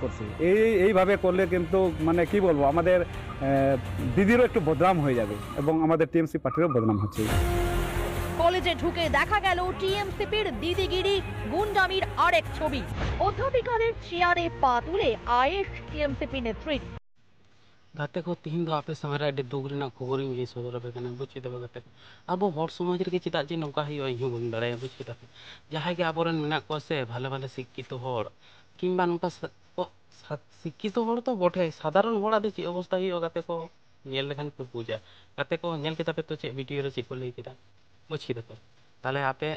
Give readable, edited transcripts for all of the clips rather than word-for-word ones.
করছি এইভাবে করলে কিন্তু মানে কি বলবো আমাদের দিদিরও একটু বদনাম হয়ে যাবে এবং আমাদের টিএমসি পার্টিরও বদনাম হচ্ছে। কলেজে ঢুকে দেখা গেল টিএমসিপির দিদিগিরি গুন্ডামির আরেক ছবি। অধ্যাপিকাদের চেয়ারে পা তুলে আয়েশ টিএমসিপি নেত্রী। गाते को तीन दो आपे समय रे दुगरी ना खबर में सदर पे कने बुझी देबे गाते अब हर समाज रे चिता जे नौका ही इहो बन दाड़े बुझी दाते जहां के आबोरन मेना को से भाले भाले शिक्षित हर किंबा नौका शिक्षित हर तो बटे साधारण हर आदि ची अवस्था ही गाते को नेल लेखान पे पूजा गाते को नेल के तापे तो चे वीडियो रे ची को लई केदा बुझी दाते ताले आपे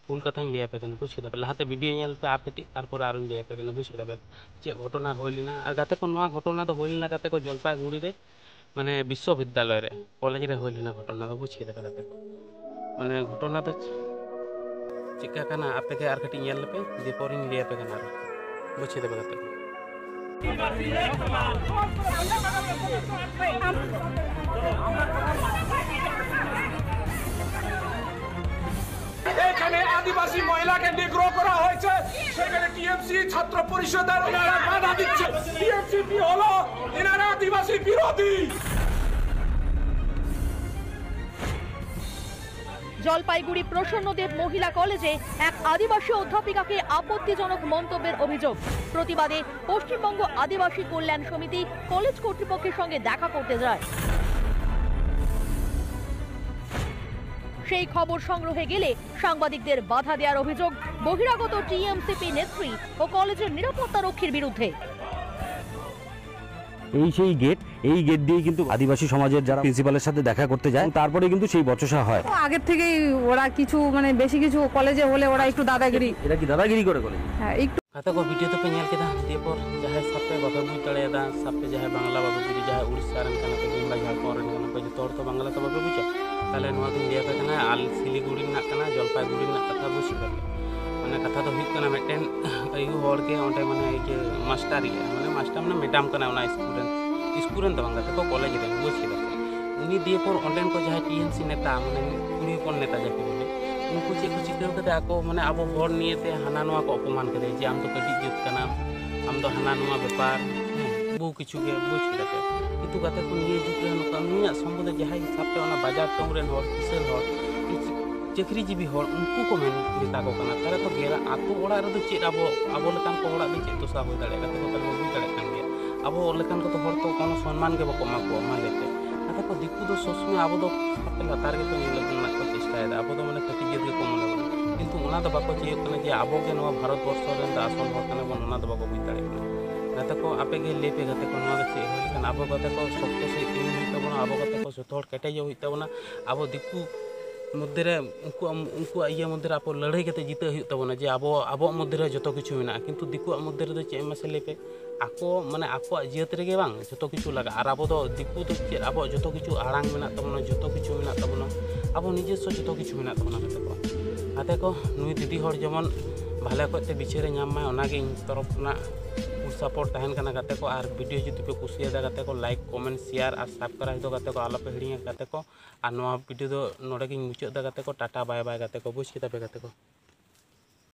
फुल कथा लिया पे कने बुझी दाते लहाते वीडियो नेल पे आपे तारपर आरो लिया पे कने बुझी दाते चे घटना होइलिना आ गाते को नवा घटना तो होइलिना गाते को जलपाईगुड़ी रे माने विश्वविद्यालय रे कॉलेज रे होइलिना घटना तो बुझी दाते गाते को माने घटना तो चिका कना आपे के आर कटी नेल पे दीपोरिंग लिया पे कना बुझी दाते गाते এখানে আদিবাসী মহিলাকে নিগ্রহ করা হয়েছে, সেখানে টিএমসি ছাত্র পরিষদের ওনারা বাধা দিচ্ছে। টিএমসিপি হলো এনারা আদিবাসী বিরোধী। জলপাইগুড়ি প্রসন্নদেব মহিলা কলেজে এক আদিবাসী অধ্যাপিকাকে আপত্তিজনক মন্তব্যের অভিযোগ। প্রতিবাদে পশ্চিমবঙ্গ আদিবাসী কল্যাণ সমিতি কলেজ কর্তৃপক্ষের সঙ্গে দেখা করতে যায়। সেই খবর সংগ্রহে গেলে সাংবাদিকদের বাধা দেওয়ার অভিযোগ বহিরাগত টিএমসিপি নেত্রী ও কলেজের নিরাপত্তা রক্ষীর বিরুদ্ধে। সেই গেট দিয়ে কিন্তু আদিবাসী সমাজের যারা প্রিন্সিপালের সাথে দেখা করতে যায় তারপরে কিন্তু সেই বচসা হয়। আগের থেকেই ওরা কিছু মানে বেশি কিছু কলেজে হলে ওরা একটু দাদাগিরি, এটা কি দাদাগিরি করে কলেজ? হ্যাঁ একটু। गाते को वीडियो तो पे नेल केदा दीपर जहां सापे बाबे बुझ दड़ेदा सापे जहां बांग्ला बाबे बुझ जहां उड़ीसा रन कना पे किंबा झारखंड रन कना पे जतो तो बांग्ला तो बाबे बुझा ताले नवा दिन लिया पे कना आल सिलीगुड़ी ना कना जलपाईगुड़ी ना कथा बुझ करते माने कथा तो हुई कना मेटेन अयु होड़ के ओंटे माने ये मास्टर ही माने मास्टर माने मैडम कना ओना स्टूडेंट तो बांगा तो कॉलेज रे बुझ केदा उनी दिए पर ओंडेन को जहां टीएमसी नेता माने कुड़ी कोन नेता जाके बोले उनको चे को चिकन कते आको माने अब हर नियते हाना नवा को अपमान करे जे आम तो कटी जुत कना आम तो हाना नवा व्यापार बहु किछु के बुझ करते किंतु गाते को निये जुत रे नका निया संबंध जहां हिसाब पे ओना बाजार टोंग रे हर किसेल हर चक्री जीवी हर उनको को मेन मेता को कना तारे तो गेरा आतो ओड़ा रे तो चे अब लेकान को ओड़ा दे चे तो सा हो दाड़े गाते को तले बुझ दाड़े कान गया अब लेकान को तो हर तो कोनो सम्मान के बको मा को मा लेते गाते को दिक्कु दो सोसमे अब तो सापे लातार के तो निले ना को चेष्टा है अब तो माने कटी जेद के को मने किंतु ओना तो बाको चे कने जे आबो के नवा भारत वर्ष रे आसन हर कने बन ओना तो बाको बुझ दाड़े गाते को आपे के लेपे गाते को नवा चे होलिकन अब गाते को शक्त से तीन होइता बना अब गाते को जतो केटे जे होइता बना अब दिक्कु मध्य रे उनको इया मध्य आप लड़ाई के जीते हुई तबना जे अब मध्य जो किछु मेना किंतु दिकु मध्य रे चे मसे लेपे आको माने आको जियत रे बांग जो किछु लगा और अब दिकु तो चे अब जो किछु आड़ांग मेना तबना जो किछु मेना तबना अब निजेस्व जो किछु मेना तबना गाते को नुई दीदी हर जेमन भाले कोते बिछेरे नाम मा ओनागे इन तरफ ना सपोर्ट तहन कना गाते को और वीडियो जुदी पे कुसिया गाते को लाइक कमेंट शेयर और सब्सक्राइब दो गाते को आलो पे हिड़िया गाते को और नवा वीडियो दो नोडे गिन मुचाद गाते को टाटा बाय बाय गाते को बुझ केता पे गाते को।